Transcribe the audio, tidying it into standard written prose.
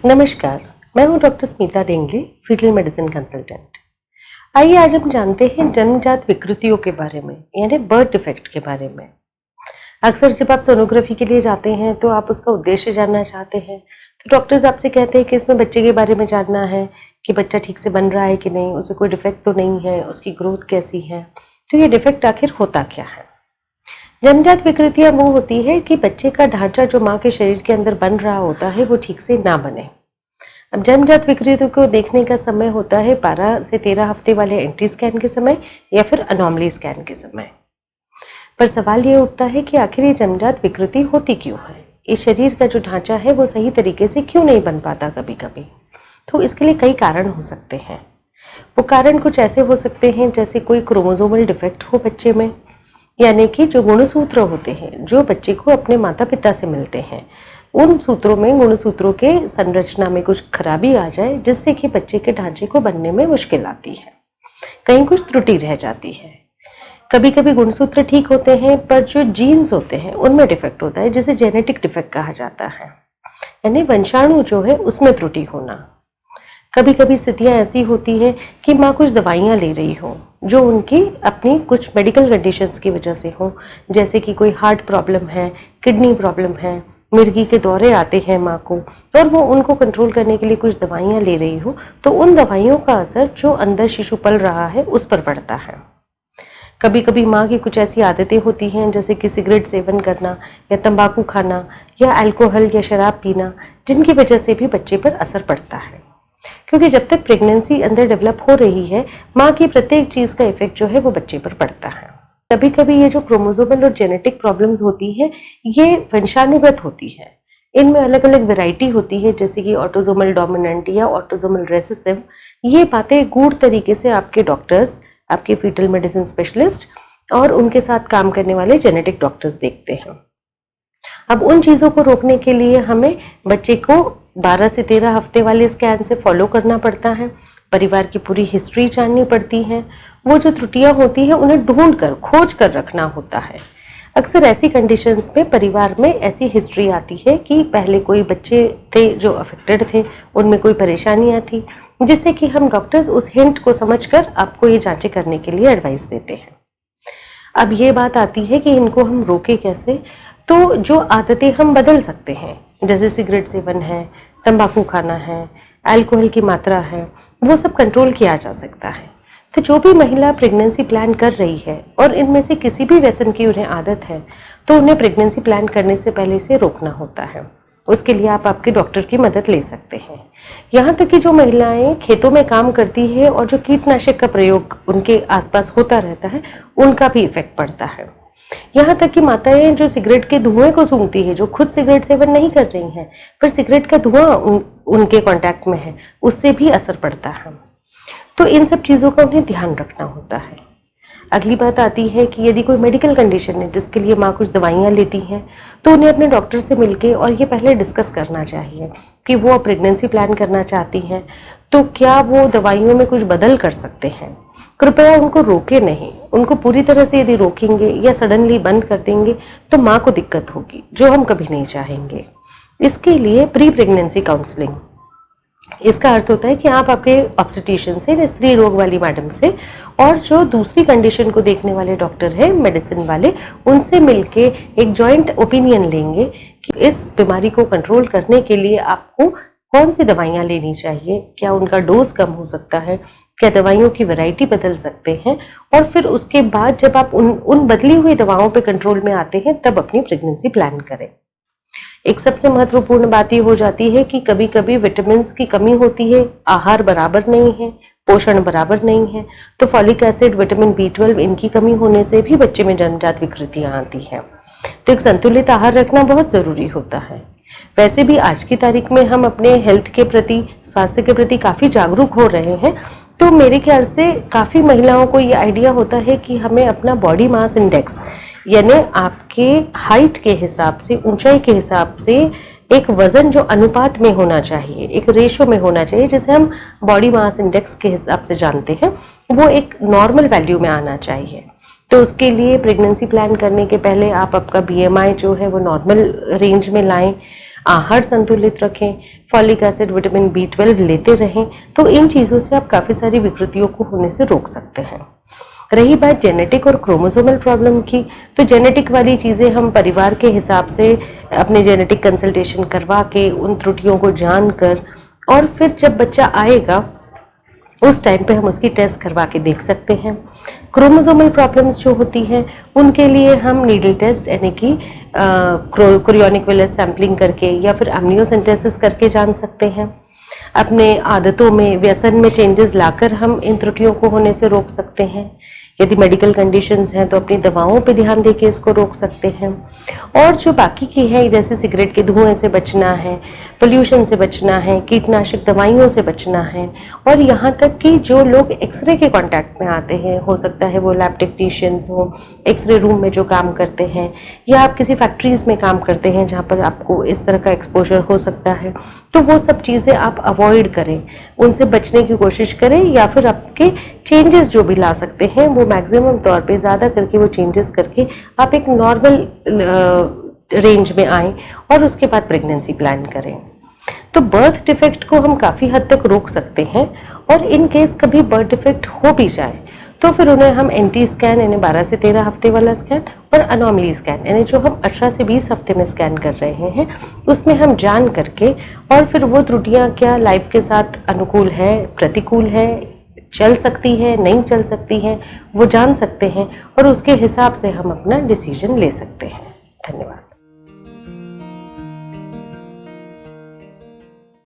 नमस्कार, मैं हूं doctor Smita Dengle, fetal medicine consultant. आइए आज हम जानते हैं जन्मजात विकृतियों के बारे में, यानी बर्थ डिफेक्ट के बारे में। अक्सर जब आप सोनोग्राफी के लिए जाते हैं तो आप उसका उद्देश्य जानना चाहते हैं, तो डॉक्टर्स आपसे कहते हैं कि इसमें बच्चे के बारे में जानना है कि बच्चा ठीक से बन रहा है कि नहीं, उसे कोई डिफेक्ट तो नहीं है, उसकी ग्रोथ कैसी है। तो ये डिफेक्ट आखिर होता क्या है? जन्मजात विकृतियां वो होती है कि बच्चे का ढांचा जो माँ के शरीर के अंदर बन रहा होता है वो ठीक से ना बने। अब जन्मजात विकृतियों को देखने का समय होता है 12 से 13 हफ्ते वाले एंटी स्कैन के समय या फिर अनोमली स्कैन के समय। पर सवाल ये उठता है कि आखिर ये जन्मजात विकृति होती क्यों है? इस शरीर का जो ढांचा है वो सही तरीके से क्यों नहीं बन पाता कभी कभी? तो इसके लिए कई कारण हो सकते हैं। वो कारण कुछ ऐसे हो सकते हैं जैसे कोई क्रोमोसोमल डिफेक्ट हो बच्चे में, यानी कि जो गुणसूत्र होते हैं जो बच्चे को अपने माता पिता से मिलते हैं, उन सूत्रों में गुणसूत्रों के संरचना में कुछ खराबी आ जाए जिससे कि बच्चे के ढांचे को बनने में मुश्किल आती है, कहीं कुछ त्रुटि रह जाती है। कभी कभी गुणसूत्र ठीक होते हैं पर जो जीन्स होते हैं उनमें डिफेक्ट होता है, जिसे जेनेटिक डिफेक्ट कहा जाता है, यानी वंशाणु जो है उसमें त्रुटि होना। कभी कभी स्थितियां ऐसी होती है कि माँ कुछ दवाइयाँ ले रही हो जो उनकी अपनी कुछ मेडिकल कंडीशंस की वजह से हो, जैसे कि कोई हार्ट प्रॉब्लम है, किडनी प्रॉब्लम है, मिर्गी के दौरे आते हैं माँ को, और वो उनको कंट्रोल करने के लिए कुछ दवाइयाँ ले रही हो, तो उन दवाइयों का असर जो अंदर शिशु पल रहा है उस पर पड़ता है। कभी कभी माँ की कुछ ऐसी आदतें होती हैं जैसे कि सिगरेट सेवन करना या तंबाकू खाना या अल्कोहल या शराब पीना, जिनकी वजह से भी बच्चे पर असर पड़ता है। क्योंकि जब तक प्रेगनेंसी अंदर डेवलप हो रही है, माँ की प्रत्येक चीज का इफेक्ट जो है वो बच्चे पर पड़ता है। कभी कभी ये जो क्रोमोसोमल और जेनेटिक प्रॉब्लम्स होती हैं ये वंशानुगत होती है। इनमें अलग अलग वैरायटी होती है, जैसे कि ऑटोसोमल डोमिनेंट या ऑटोसोमल रेसेसिव। ये बातें गूढ़ तरीके से आपके डॉक्टर्स, आपके फीटल मेडिसिन स्पेशलिस्ट और उनके साथ काम करने वाले जेनेटिक डॉक्टर्स देखते हैं। अब उन चीज़ों को रोकने के लिए हमें बच्चे को 12 से 13 हफ्ते वाले स्कैन से फॉलो करना पड़ता है, परिवार की पूरी हिस्ट्री जाननी पड़ती है, वो जो त्रुटियां होती हैं उन्हें ढूंढ कर खोज कर रखना होता है। अक्सर ऐसी कंडीशंस में परिवार में ऐसी हिस्ट्री आती है कि पहले कोई बच्चे थे जो अफेक्टेड थे, उनमें कोई परेशानियां थी, जिससे कि हम डॉक्टर्स उस हिंट को समझकर आपको ये जांचें करने के लिए एडवाइस देते हैं। अब ये बात आती है कि इनको हम रोके कैसे। तो जो आदतें हम बदल सकते हैं, जैसे सिगरेट सेवन है, तंबाकू खाना है, अल्कोहल की मात्रा है, वो सब कंट्रोल किया जा सकता है। तो जो भी महिला प्रेगनेंसी प्लान कर रही है और इनमें से किसी भी व्यसन की उन्हें आदत है, तो उन्हें प्रेगनेंसी प्लान करने से पहले इसे रोकना होता है। उसके लिए आप आपके डॉक्टर की मदद ले सकते हैं। यहाँ तक कि जो महिलाएं खेतों में काम करती है और जो कीटनाशक का प्रयोग उनके आसपास होता रहता है, उनका भी इफेक्ट पड़ता है। यहाँ तक कि माताएं जो सिगरेट के धुएं को सूंघती है, जो खुद सिगरेट सेवन नहीं कर रही हैं पर सिगरेट का धुआं उनके कांटेक्ट में है, उससे भी असर पड़ता है। तो इन सब चीज़ों का उन्हें ध्यान रखना होता है। अगली बात आती है कि यदि कोई मेडिकल कंडीशन है जिसके लिए माँ कुछ दवाइयाँ लेती हैं, तो उन्हें अपने डॉक्टर से मिलके और ये पहले डिस्कस करना चाहिए कि वो प्रेगनेंसी प्लान करना चाहती हैं, तो क्या वो दवाइयों में कुछ बदल कर सकते हैं। कृपया उनको रोके नहीं। उनको पूरी तरह से यदि रोकेंगे या सडनली बंद कर देंगे तो माँ को दिक्कत होगी, जो हम कभी नहीं चाहेंगे। इसके लिए प्री प्रेगनेंसी काउंसलिंग, इसका अर्थ होता है कि आप आपके ऑब्स्टेट्रिशियन से, स्त्री रोग वाली मैडम से और जो दूसरी कंडीशन को देखने वाले डॉक्टर हैं मेडिसिन वाले, उनसे मिलके एक जॉइंट ओपिनियन लेंगे कि इस बीमारी को कंट्रोल करने के लिए आपको कौन सी दवाइयाँ लेनी चाहिए, क्या उनका डोज कम हो सकता है, क्या दवाइयों की वैरायटी बदल सकते हैं, और फिर उसके बाद जब आप उन बदली हुई दवाओं पे कंट्रोल में आते हैं तब अपनी प्रेगनेंसी प्लान करें। एक सबसे महत्वपूर्ण बात ये हो जाती है कि कभी कभी विटामिन की कमी होती है, आहार बराबर नहीं है, पोषण बराबर नहीं है, तो फॉलिक एसिड, विटामिन B12 इनकी कमी होने से भी बच्चे में जन्मजात विकृतियां आती हैं। तो एक संतुलित आहार रखना बहुत जरूरी होता है। वैसे भी आज की तारीख में हम अपने हेल्थ के प्रति, स्वास्थ्य के प्रति काफी जागरूक हो रहे हैं, तो मेरे ख्याल से काफी महिलाओं को ये आइडिया होता है कि हमें अपना बॉडी मास इंडेक्स, यानी आपके हाइट के हिसाब से, ऊंचाई के हिसाब से एक वजन जो अनुपात में होना चाहिए, एक रेशो में होना चाहिए, जिसे हम बॉडी मास इंडेक्स के हिसाब से जानते हैं, वो एक नॉर्मल वैल्यू में आना चाहिए। तो उसके लिए प्रेगनेंसी प्लान करने के पहले आप आपका BMI जो है वो नॉर्मल रेंज में लाएं। आहार संतुलित रखें, फॉलिक एसिड, विटामिन B12 लेते रहें, तो इन चीज़ों से आप काफ़ी सारी विकृतियों को होने से रोक सकते हैं। रही बात जेनेटिक और क्रोमोसोमल प्रॉब्लम की, तो जेनेटिक वाली चीज़ें हम परिवार के हिसाब से अपने जेनेटिक कंसल्टेशन करवा के उन त्रुटियों को जानकर, और फिर जब बच्चा आएगा उस टाइम पे हम उसकी टेस्ट करवा के देख सकते हैं। क्रोमोसोमल प्रॉब्लम्स जो होती हैं उनके लिए हम नीडल टेस्ट यानी कि क्रियोनिक विलस सैम्पलिंग करके या फिर एमनियोसेंटेसिस करके जान सकते हैं। अपने आदतों में, व्यसन में चेंजेस लाकर हम इन त्रुटियों को होने से रोक सकते हैं। यदि मेडिकल कंडीशंस हैं तो अपनी दवाओं पे ध्यान देके इसको रोक सकते हैं। और जो बाकी की है, जैसे सिगरेट के धुएं से बचना है, पोल्यूशन से बचना है, कीटनाशक दवाइयों से बचना है, और यहाँ तक कि जो लोग एक्सरे के कांटेक्ट में आते हैं, हो सकता है वो लैब टेक्नीशियंस हो, एक्सरे रूम में जो काम करते हैं, या आप किसी फैक्ट्रीज में काम करते हैं जहाँ पर आपको इस तरह का एक्सपोजर हो सकता है, तो वो सब चीज़ें आप अवॉइड करें, उनसे बचने की कोशिश करें, या फिर आपके चेंजेस जो भी ला सकते हैं वो मैक्सिमम तौर पे ज़्यादा करके वो चेंजेस करके आप एक नॉर्मल रेंज में आएँ और उसके बाद प्रेगनेंसी प्लान करें। तो बर्थ डिफेक्ट को हम काफ़ी हद तक रोक सकते हैं, और इन केस कभी बर्थ डिफेक्ट हो भी जाए तो फिर उन्हें हम एंटी स्कैन यानी 12 से 13 हफ्ते वाला स्कैन और अनोमली स्कैन यानी जो हम 18 से 20 हफ्ते में स्कैन कर रहे हैं उसमें हम जान करके, और फिर वो त्रुटियां क्या लाइफ के साथ अनुकूल है, प्रतिकूल है, चल सकती है, नहीं चल सकती हैं, वो जान सकते हैं, और उसके हिसाब से हम अपना डिसीजन ले सकते हैं। धन्यवाद।